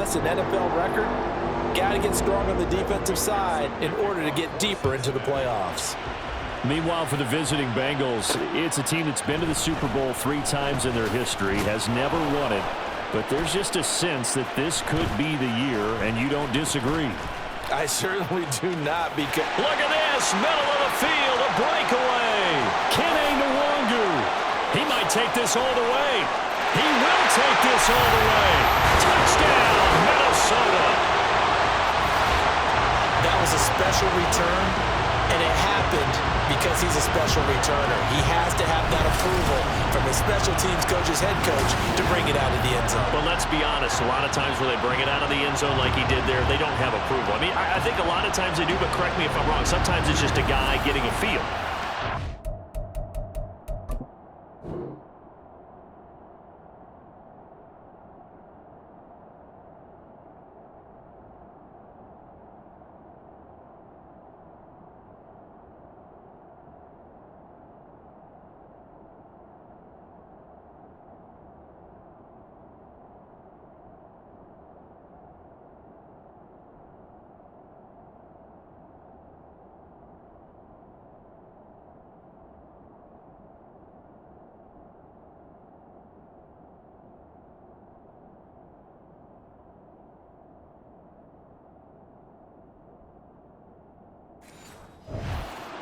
possess an NFL record, got to get strong on the defensive side in order to get deeper into the playoffs. Meanwhile, for the visiting Bengals, it's a team that's been to the Super Bowl 3 times in their history, has never won it, but there's just a sense that this could be the year, and you don't disagree. I certainly do not, because... Look at this, middle of the field, a breakaway. Kene Nwangu. He might take this all the way. He will take this all the way. Touchdown, Minnesota. That was a special return, and it happened because he's a special returner. He has to have that approval from his special teams coach's head coach to bring it out of the end zone. But let's be honest, a lot of times when they bring it out of the end zone like he did there, they don't have approval. I mean, I think a lot of times they do, but correct me if I'm wrong. Sometimes it's just a guy getting a feel.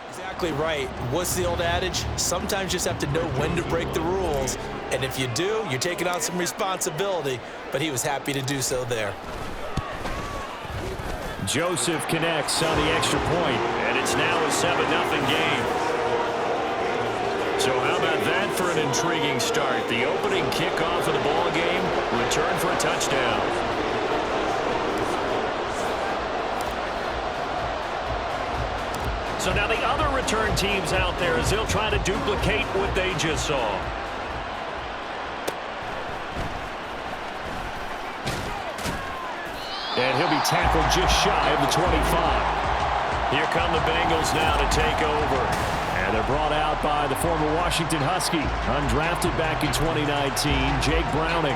Exactly right. What's the old adage? Sometimes you just have to know when to break the rules. And if you do, you're taking on some responsibility. But he was happy to do so there. Joseph connects on the extra point, and it's now a 7-0 game. So how about that for an intriguing start? The opening kickoff of the ball game, return for a touchdown. So now the other return teams out there as they'll try to duplicate what they just saw. And he'll be tackled just shy of the 25. Here come the Bengals now to take over. And they're brought out by the former Washington Husky, undrafted back in 2019, Jake Browning.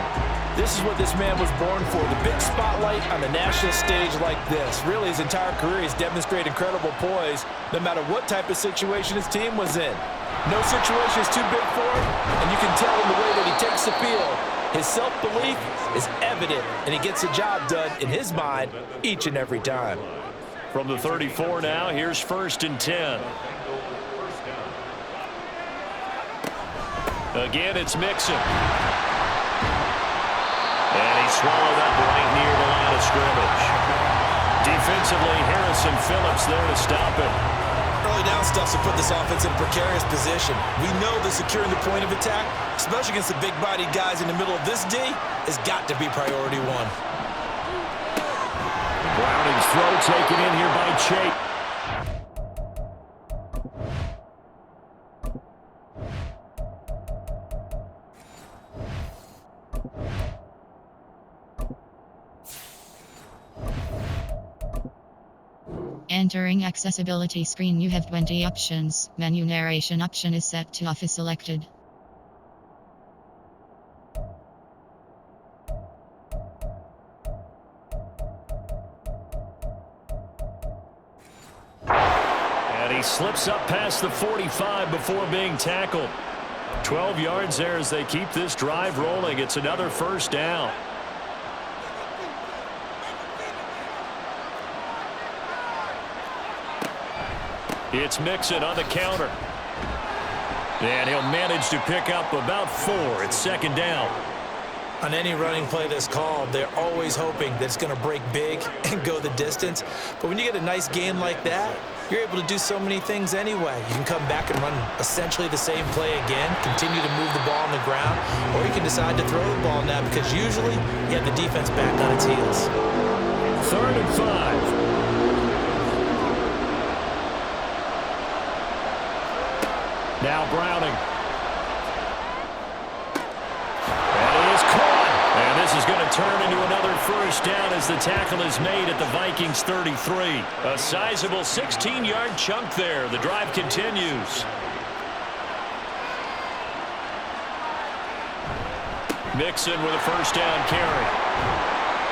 This is what this man was born for, the big spotlight on the national stage like this. Really, his entire career, he's demonstrated incredible poise, no matter what type of situation his team was in. No situation is too big for him, and you can tell in the way that he takes the field. His self-belief is evident, and he gets the job done in his mind each and every time. From the 34 now, here's 1st and 10. Again, it's Mixon. And he swallowed up right near the line of scrimmage. Defensively, Harrison Phillips there to stop him. Early down stuff to put this offense in a precarious position. We know that securing the point of attack, especially against the big-bodied guys in the middle of this D, has got to be priority one. Browning's throw taken in here by Chase. Entering accessibility screen, you have 20 options. Menu narration option is set to off is selected. And he slips up past the 45 before being tackled. 12 yards there as they keep this drive rolling. It's another 1st down. It's Mixon on the counter. And he'll manage to pick up about 4. It's 2nd down. On any running play that's called, they're always hoping that it's going to break big and go the distance. But when you get a nice gain like that, you're able to do so many things anyway. You can come back and run essentially the same play again, continue to move the ball on the ground, or you can decide to throw the ball now because usually you have the defense back on its heels. 3rd and 5. Now Browning. And it is caught. And this is going to turn into another 1st down as the tackle is made at the Vikings 33. A sizable 16-yard chunk there. The drive continues. Mixon with a 1st down carry.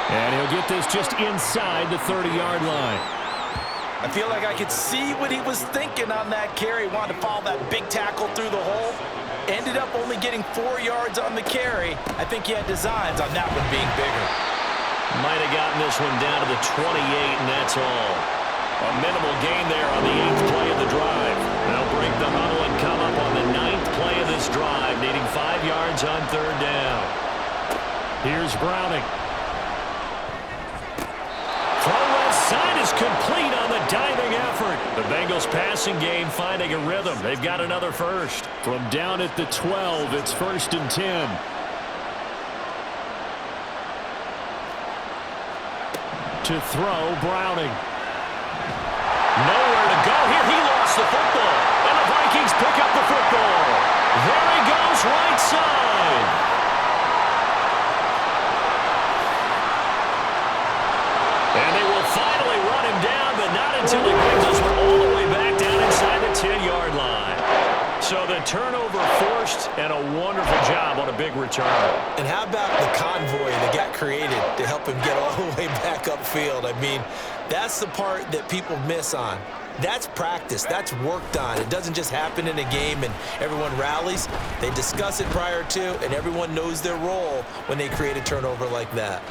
And he'll get this just inside the 30-yard line. I feel like I could see what he was thinking on that carry. He wanted to follow that big tackle through the hole. Ended up only getting 4 yards on the carry. I think he had designs on that one being bigger. Might have gotten this one down to the 28, and that's all. A minimal gain there on the 8th play of the drive. They'll break the huddle and come up on the 9th play of this drive, needing 5 yards on 3rd down. Here's Browning. Throw left side is complete on the diving effort. The Bengals passing game finding a rhythm. They've got another first. From down at the 12, it's 1st and 10. To throw, Browning. Nowhere to go here. He lost the football. And the Vikings pick up the football. There he goes, right side. And they will finally run him down, but not until he brings us all the way back down inside the 10-yard line. So the turnover forced, and a wonderful job on a big return. And how about the convoy that got created to help him get all the way back upfield? I mean, that's the part that people miss on. That's practice. That's worked on. It doesn't just happen in a game and everyone rallies. They discuss it prior to, and everyone knows their role when they create a turnover like that.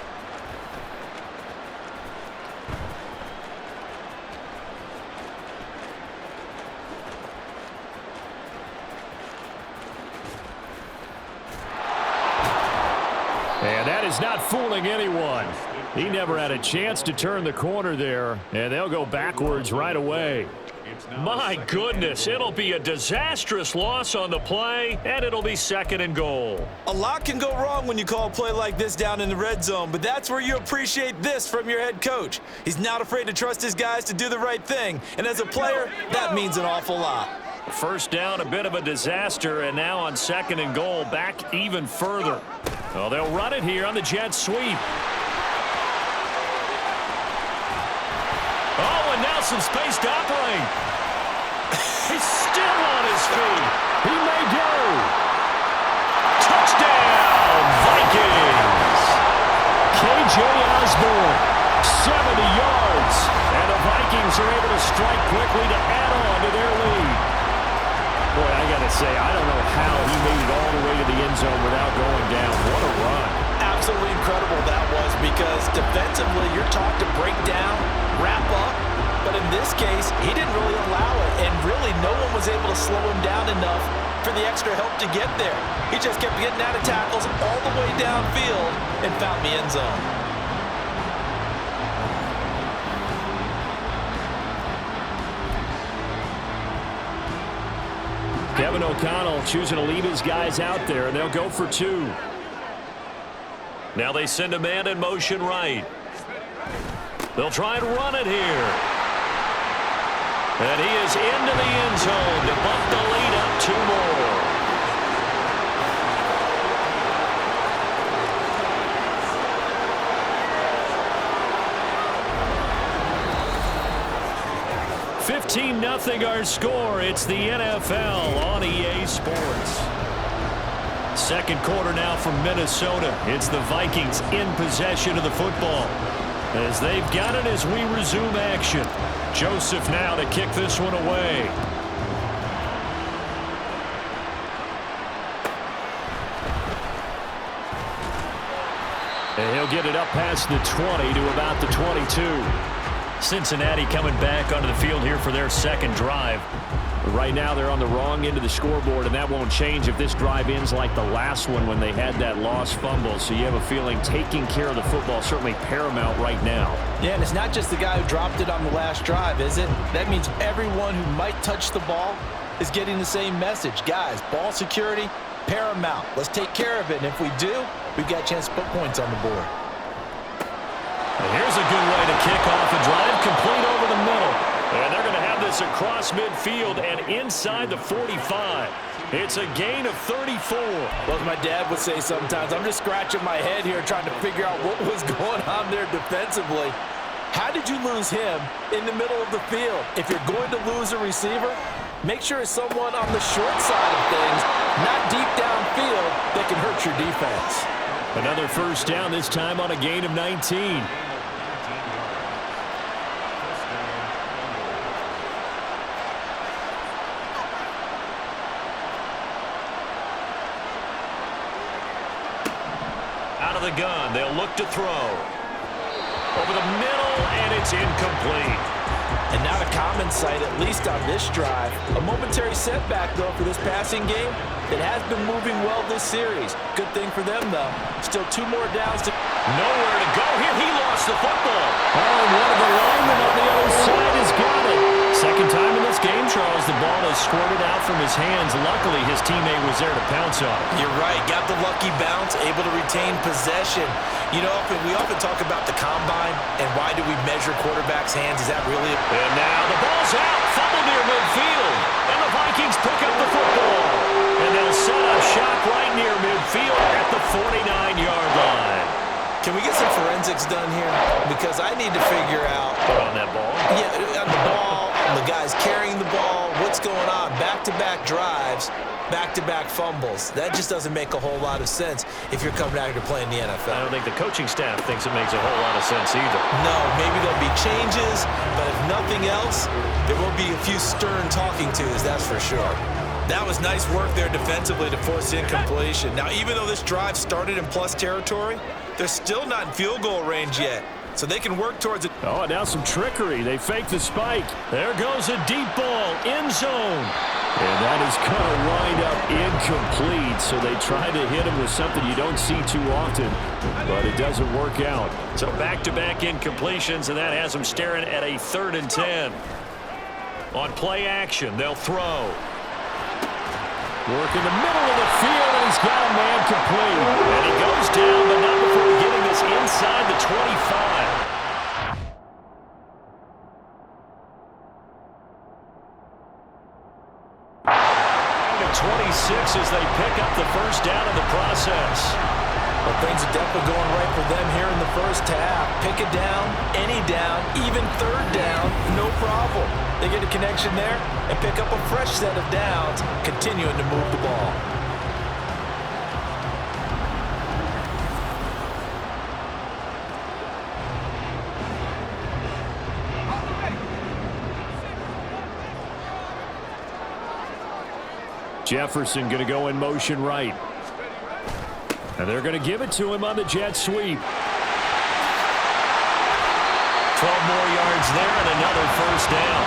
And that is not fooling anyone. He never had a chance to turn the corner there, and they'll go backwards right away. My goodness, it'll be a disastrous loss on the play, and it'll be 2nd and goal. A lot can go wrong when you call a play like this down in the red zone, but that's where you appreciate this from your head coach. He's not afraid to trust his guys to do the right thing, and as a player, that means an awful lot. First down, a bit of a disaster, and now on 2nd and goal, back even further. Well, they'll run it here on the jet sweep. Oh, and now some space to operate. He's still on his feet. He may go. Touchdown, Vikings. K.J. Osborne, 70 yards. And the Vikings are able to strike quickly to add on to their lead. Boy, I got to say, I don't know how he made it all the way to the end zone without going down. What a run. Absolutely incredible that was, because defensively you're taught to break down, wrap up, but in this case he didn't really allow it, and really no one was able to slow him down enough for the extra help to get there. He just kept getting out of tackles all the way downfield and found the end zone. Kevin O'Connell choosing to leave his guys out there, and they'll go for 2. Now they send a man in motion right. They'll try and run it here. And he is into the end zone to bump the lead up 2 more. $15-0 our score. It's the NFL on EA Sports. 2nd quarter now from Minnesota. It's the Vikings in possession of the football, as they've got it as we resume action. Joseph now to kick this one away. And he'll get it up past the 20 to about the 22. Cincinnati coming back onto the field here for their 2nd drive. Right now they're on the wrong end of the scoreboard, and that won't change if this drive ends like the last one when they had that lost fumble. So you have a feeling taking care of the football certainly paramount right now. Yeah, and it's not just the guy who dropped it on the last drive, is it? That means everyone who might touch the ball is getting the same message. Guys, ball security, paramount. Let's take care of it, and if we do, we've got a chance to put points on the board. And here's a good way to kick off a drive, complete over the middle. And they're going to have this across midfield and inside the 45. It's a gain of 34. Well, as my dad would say sometimes, I'm just scratching my head here trying to figure out what was going on there defensively. How did you lose him in the middle of the field? If you're going to lose a receiver, make sure it's someone on the short side of things, not deep downfield, that can hurt your defense. Another first down, this time on a gain of 19. Out of the gun, they'll look to throw. Over the middle, and it's incomplete. And not a common sight, at least on this drive. A momentary setback, though, for this passing game that has been moving well this series. Good thing for them, though. Still 2 more downs to... Nowhere to go here. He lost the football. Oh, and one of the linemen on the other side has got it. Second time in this game, Charles, the ball has squirted out from his hands. Luckily, his teammate was there to pounce on it. You're right. Got the lucky bounce, able to retain possession. You know, we often talk about the combine and why do we measure quarterbacks' hands. Is that really... And now the ball's out. Fumble near midfield. And the Vikings pick up the football. And they'll set up shop right near midfield at the 49-yard line. Can we get some forensics done here? Because I need to figure out... Put on that ball. Yeah, on the ball, the guys carrying the ball, what's going on? Back-to-back drives, back-to-back fumbles. That just doesn't make a whole lot of sense if you're coming out here to play in the NFL. I don't think the coaching staff thinks it makes a whole lot of sense either. No, maybe there'll be changes, but if nothing else, there will be a few stern talking tos, that's for sure. That was nice work there defensively to force incompletion. Now, even though this drive started in plus territory, they're still not in field goal range yet, so they can work towards it. Oh, now some trickery. They fake the spike. There goes a deep ball, end zone. And that is going to wind up incomplete, so they try to hit him with something you don't see too often, but it doesn't work out. So back-to-back incompletions, and that has them staring at a 3rd and 10. On play action, they'll throw. Work in the middle of the field, and he's got a man complete. And he goes down, but not before getting this inside the 25. To 26 as they pick up the first down in the process. Well, things are definitely going right for them here in the first half. Pick it down, any down, even 3rd down, no problem. They get a connection there and pick up a fresh set of downs, continuing to move the ball. Jefferson going to go in motion right. And they're going to give it to him on the jet sweep. 12 more yards there and another first down.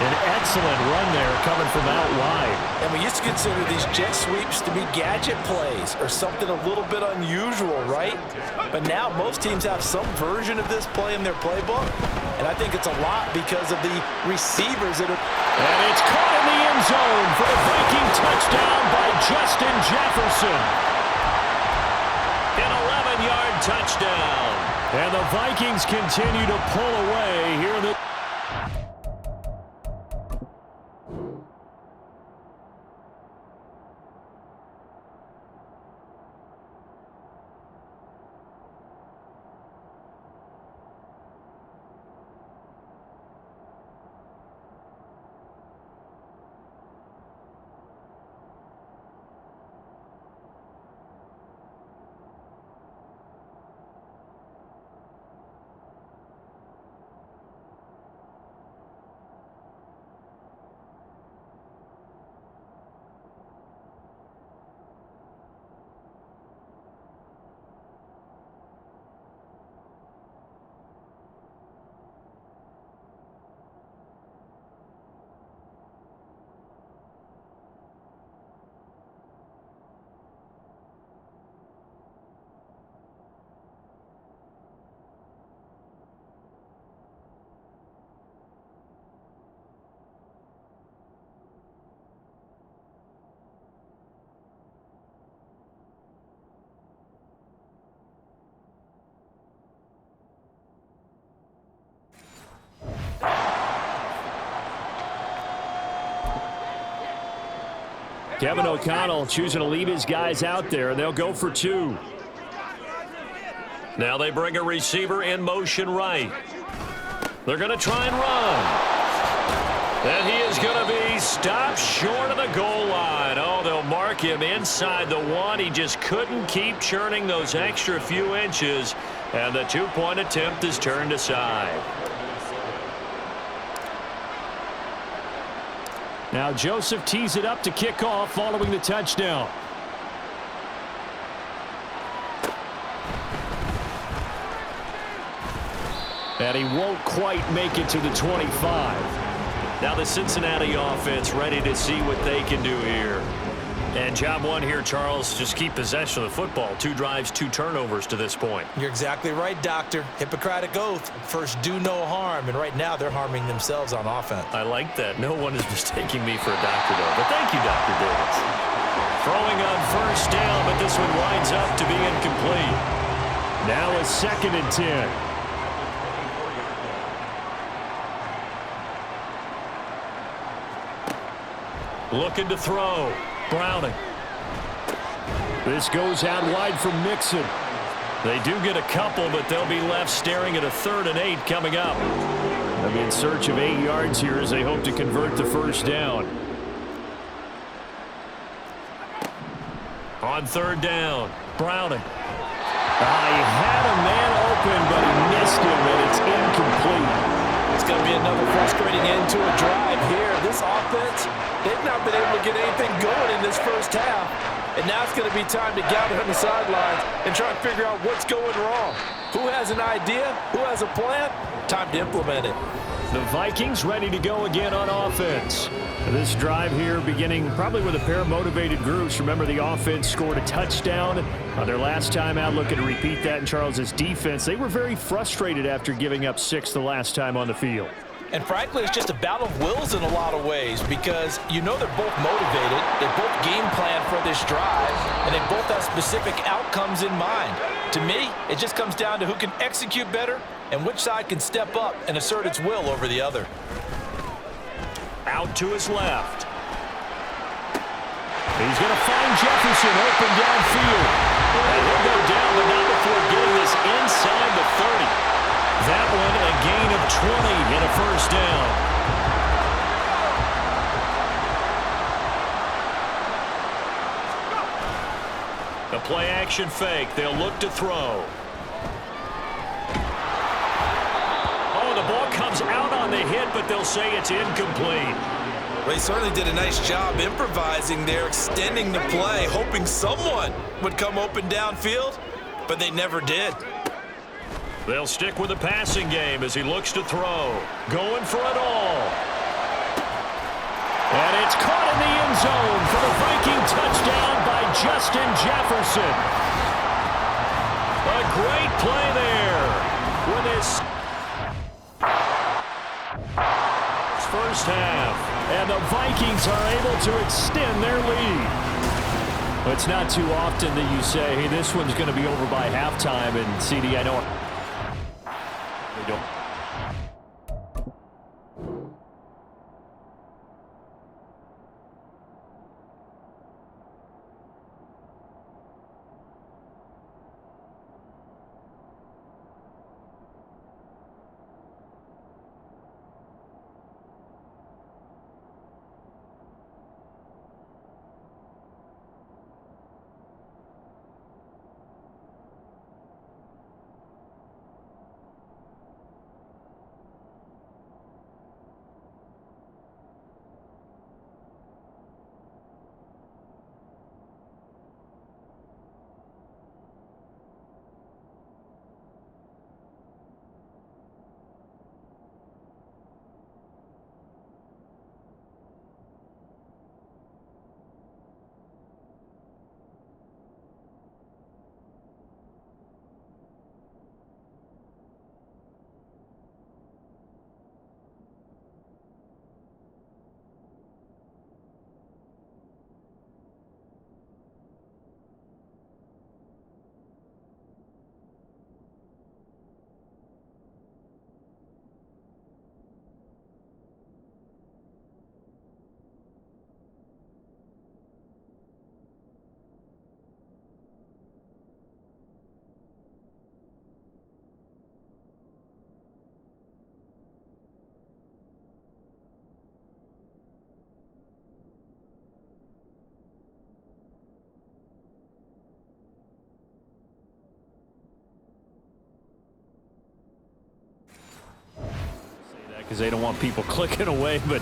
An excellent run there coming from out wide. And we used to consider these jet sweeps to be gadget plays or something a little bit unusual, right? But now most teams have some version of this play in their playbook. And I think it's a lot because of the receivers that are... And it's caught in the end zone for the Viking touchdown by Justin Jefferson. An 11-yard touchdown. And the Vikings continue to pull away here in the... Kevin O'Connell choosing to leave his guys out there, and they'll go for 2. Now they bring a receiver in motion right. They're going to try and run. And he is going to be stopped short of the goal line. Oh, they'll mark him inside the 1. He just couldn't keep churning those extra few inches, and the 2-point attempt is turned aside. Now Joseph tees it up to kick off following the touchdown. And he won't quite make it to the 25. Now the Cincinnati offense ready to see what they can do here. And job one here, Charles, just keep possession of the football. 2 drives, 2 turnovers to this point. You're exactly right, Doctor. Hippocratic oath. First, do no harm. And right now, they're harming themselves on offense. I like that. No one is mistaking me for a doctor, though. But thank you, Dr. Davis. Throwing on first down, but this one winds up to be incomplete. Now a 2nd and 10. Looking to throw. Browning. This goes out wide from Mixon. They do get a couple, but they'll be left staring at a 3rd and 8 coming up. They'll be in search of 8 yards here as they hope to convert the first down. On 3rd down, Browning. He had a man open, but he missed him, and it's incomplete. It's going to be another frustrating end to a drive here. This offense, they've not been able to get anything going in this first half. And now it's going to be time to gather on the sidelines and try and figure out what's going wrong. Who has an idea? Who has a plan? Time to implement it. The Vikings ready to go again on offense. This drive here beginning probably with a pair of motivated groups. Remember, the offense scored a touchdown on their last time out. Looking to repeat that in Charles's defense. They were very frustrated after giving up 6 the last time on the field. And frankly, it's just a battle of wills in a lot of ways because you know they're both motivated, they both game plan for this drive, and they both have specific outcomes in mind. To me, it just comes down to who can execute better and which side can step up and assert its will over the other. Out to his left. He's going to find Jefferson open downfield. And he'll go down, but not before getting this inside the 30. That one a gain of 20 and a first down. The play action fake. They'll look to throw. Oh, the ball comes out on the hit, but they'll say it's incomplete. Well, he certainly did a nice job improvising there, extending the play, hoping someone would come open downfield, but they never did. They'll stick with the passing game as he looks to throw. Going for it all. And it's caught in the end zone for the Viking touchdown by Justin Jefferson. A great play there with his first half. And the Vikings are able to extend their lead. It's not too often that you say, hey, this one's going to be over by halftime. And CD, I know they don't. because they don't want people clicking away, but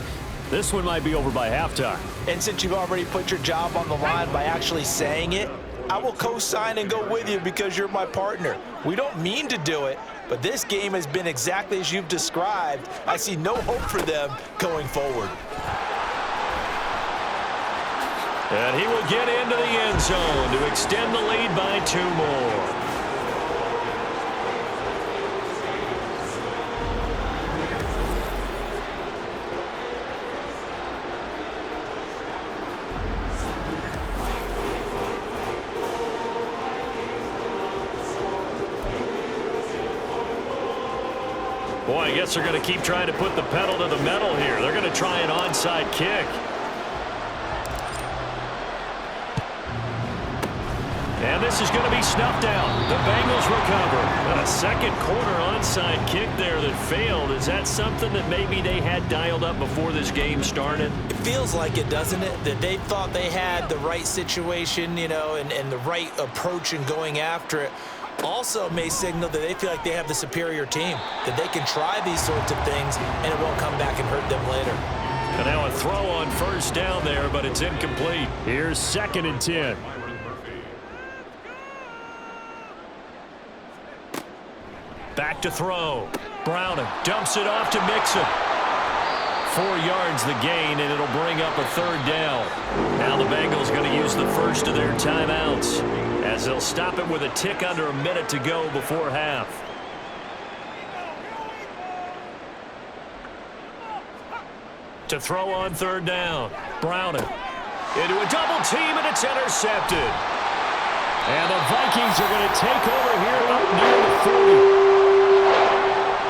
this one might be over by halftime. And since you've already put your job on the line by actually saying it, I will co-sign and go with you because you're my partner. We don't mean to do it, but this game has been exactly as you've described. I see no hope for them going forward. And he will get into the end zone to extend the lead by 2 more. Boy, I guess they're going to keep trying to put the pedal to the metal here. They're going to try an onside kick. And this is going to be snuffed out. The Bengals recover. And a second quarter onside kick there that failed. Is that something that maybe they had dialed up before this game started? It feels like it, doesn't it? That they thought they had the right situation, you know, and the right approach in going after it. Also may signal that they feel like they have the superior team, that they can try these sorts of things and it won't come back and hurt them later. And now a throw on first down there, but it's incomplete. Here's 2nd and 10. Back to throw. Browning dumps it off to Mixon. 4 yards the gain, and it'll bring up a 3rd down. Now the Bengals going to use the first of their timeouts as they'll stop it with a tick under a minute to go before half. To throw on 3rd down. Browning into a double team, and it's intercepted. And the Vikings are going to take over here up near the 40.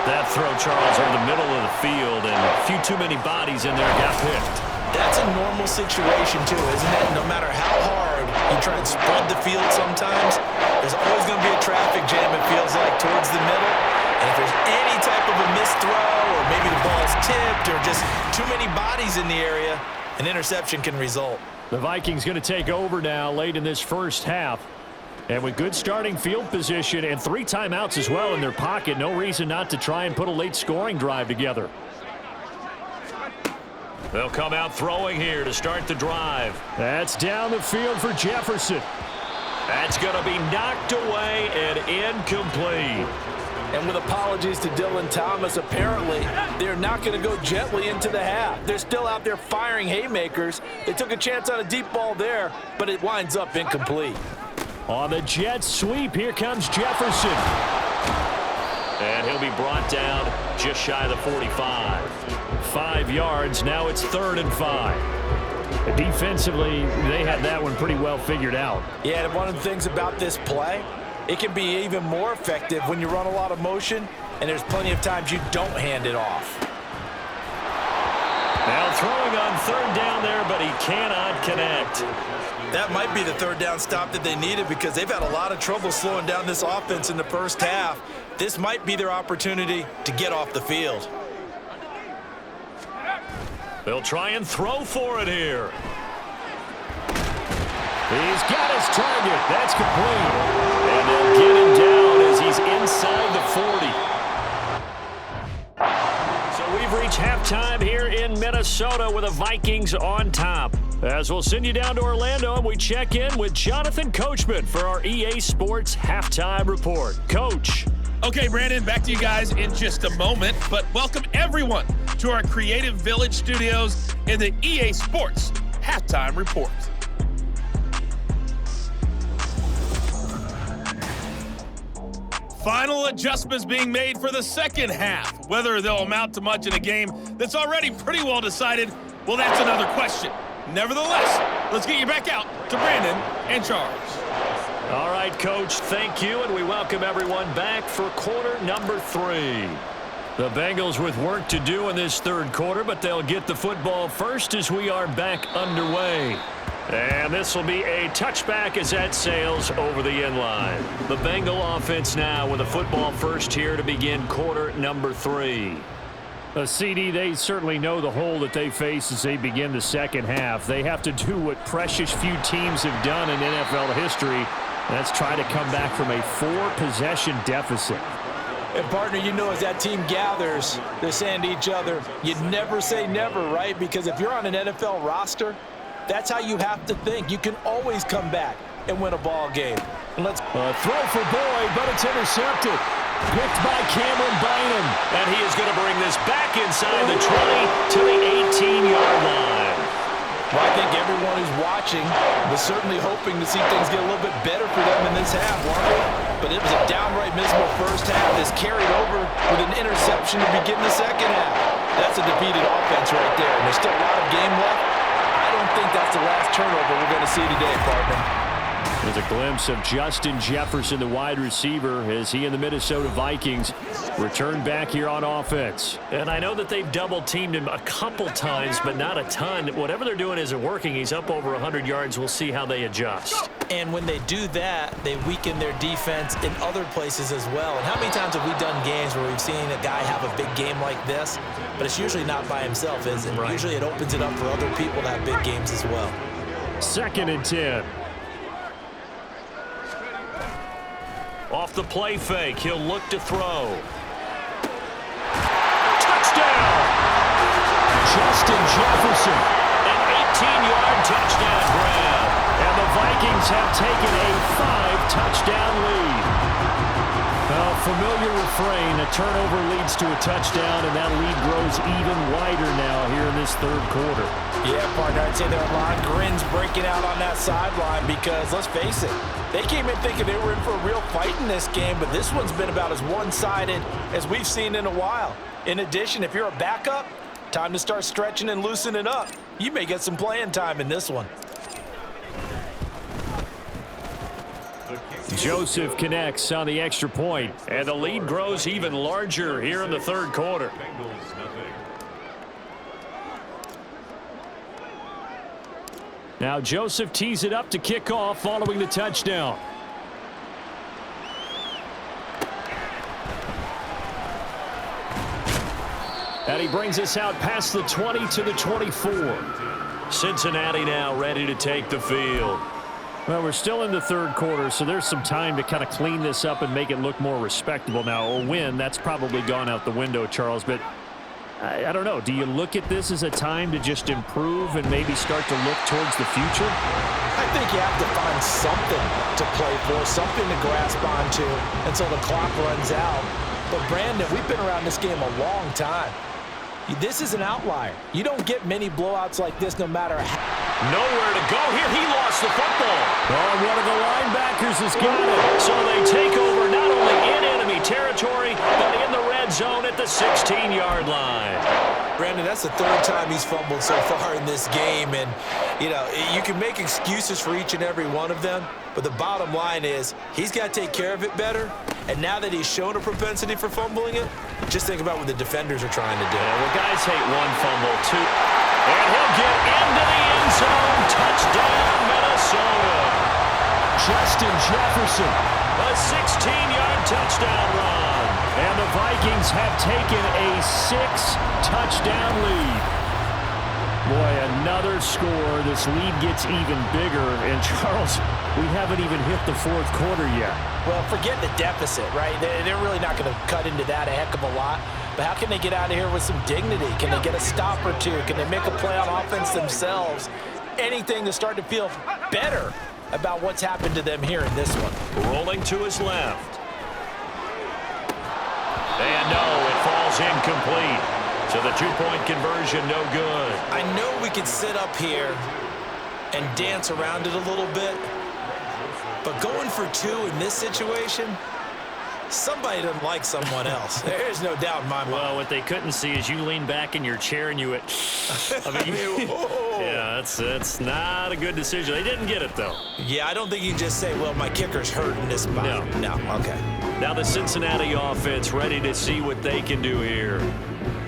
That throw, Charles, over the middle of the field, and a few too many bodies in there got picked. That's a normal situation, too, isn't it? No matter how hard you try and spread the field sometimes, there's always going to be a traffic jam, it feels like, towards the middle. And if there's any type of a missed throw, or maybe the ball's tipped, or just too many bodies in the area, an interception can result. The Vikings going to take over now late in this first half. And with good starting field position and 3 timeouts as well in their pocket, no reason not to try and put a late scoring drive together. They'll come out throwing here to start the drive. That's down the field for Jefferson. That's going to be knocked away and incomplete. And with apologies to Dylan Thomas, apparently they're not going to go gently into the half. They're still out there firing haymakers. They took a chance on a deep ball there, but it winds up incomplete. On the jet sweep, here comes Jefferson. And he'll be brought down just shy of the 45. 5 yards, now it's 3rd and 5. Defensively, they had that one pretty well figured out. Yeah, and one of the things about this play, it can be even more effective when you run a lot of motion, and there's plenty of times you don't hand it off. Now throwing on 3rd down there, but he cannot connect. That might be the 3rd down stop that they needed because they've had a lot of trouble slowing down this offense in the first half. This might be their opportunity to get off the field. They'll try and throw for it here. He's got his target. That's complete. And they'll get him down as he's inside the 40. So we've reached halftime here in Minnesota with the Vikings on top. As we'll send you down to Orlando, and we check in with Jonathan Coachman for our EA Sports Halftime Report. Coach. Okay, Brandon, back to you guys in just a moment, but welcome everyone to our Creative Village studios in the EA Sports Halftime Report. Final adjustments being made for the second half. Whether they'll amount to much in a game that's already pretty well decided, well, that's another question. Nevertheless, let's get you back out to Brandon and Charles. All right, Coach, thank you, and we welcome everyone back for quarter number 3. The Bengals with work to do in this 3rd quarter, but they'll get the football first as we are back underway. And this will be a touchback as that sails over the end line. The Bengal offense now with the football first here to begin quarter number 3. CD, they certainly know the hole that they face as they begin the second half. They have to do what precious few teams have done in NFL history. That's try to come back from a 4-possession deficit. And partner, you know, as that team gathers, they're saying to each other, you never say never, right? Because if you're on an NFL roster, that's how you have to think. You can always come back and win a ball game. And let's throw for Boyd, but it's intercepted. Picked by Cameron Bynum. And he is going to bring this back inside the 20 to the 18-yard line. Well, I think everyone who's watching was certainly hoping to see things get a little bit better for them in this half, weren't they? But it was a downright miserable first half that's carried over with an interception to begin the second half. That's a defeated offense right there, and there's still a lot of game left. I don't think that's the last turnover we're going to see today, partner. There's a glimpse of Justin Jefferson, the wide receiver, as he and the Minnesota Vikings return back here on offense. And I know that they've double-teamed him a couple times, but not a ton. Whatever they're doing isn't working. He's up over 100 yards. We'll see how they adjust. And when they do that, they weaken their defense in other places as well. And how many times have we done games where we've seen a guy have a big game like this? But it's usually not by himself, is it? Right. Usually it opens it up for other people to have big games as well. 2nd and 10. Off the play fake, he'll look to throw. Touchdown! Justin Jefferson. An 18-yard touchdown grab. And the Vikings have taken a 5-touchdown lead. Familiar refrain, a turnover leads to a touchdown, and that lead grows even wider now here in this third quarter. Yeah, partner, I'd say there are a lot of grins breaking out on that sideline because, let's face it, they came in thinking they were in for a real fight in this game, but this one's been about as one-sided as we've seen in a while. In addition, if you're a backup, time to start stretching and loosening up. You may get some playing time in this one. Joseph connects on the extra point. And the lead grows even larger here in the third quarter. Now Joseph tees it up to kick off following the touchdown. And he brings us out past the 20 to the 24. Cincinnati now ready to take the field. Well, we're still in the third quarter, so there's some time to kind of clean this up and make it look more respectable. Now, a win, that's probably gone out the window, Charles, but I don't know. Do you look at this as a time to just improve and maybe start to look towards the future? I think you have to find something to play for, something to grasp onto until the clock runs out. But, Brandon, we've been around this game a long time. This is an outlier. You don't get many blowouts like this no matter how. Nowhere to go here. He lost the football. Oh, one of the linebackers has got it. So they take over not only in enemy territory, but in the red zone at the 16-yard line. Brandon, that's the third time he's fumbled so far in this game. And, you know, you can make excuses for each and every one of them, but the bottom line is he's got to take care of it better. And now that he's shown a propensity for fumbling it, just think about what the defenders are trying to do. Yeah, well, guys hate one fumble, too. And he'll get into the end zone. Touchdown, Minnesota. Justin Jefferson. A 16-yard touchdown run. And the Vikings have taken a 6-touchdown lead. Boy, another score. This lead gets even bigger. And, Charles, we haven't even hit the fourth quarter yet. Well, forget the deficit, right? They're really not going to cut into that a heck of a lot. But how can they get out of here with some dignity? Can they get a stop or two? Can they make a play on offense themselves? Anything to start to feel better about what's happened to them here in this one. Rolling to his left. And no, it falls incomplete. So the two-point conversion, no good. I know we could sit up here and dance around it a little bit, but going for two in this situation, somebody doesn't like someone else. There's no doubt in my mind. Well, what they couldn't see is you lean back in your chair and you went, yeah, that's not a good decision. They didn't get it, though. Yeah, I don't think you can just say, well, my kicker's hurt in this spot. No, okay. Now the Cincinnati offense ready to see what they can do here.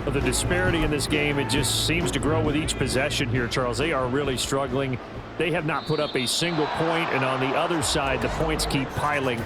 Well, the disparity in this game, it just seems to grow with each possession here, Charles. They are really struggling. They have not put up a single point, and on the other side, the points keep piling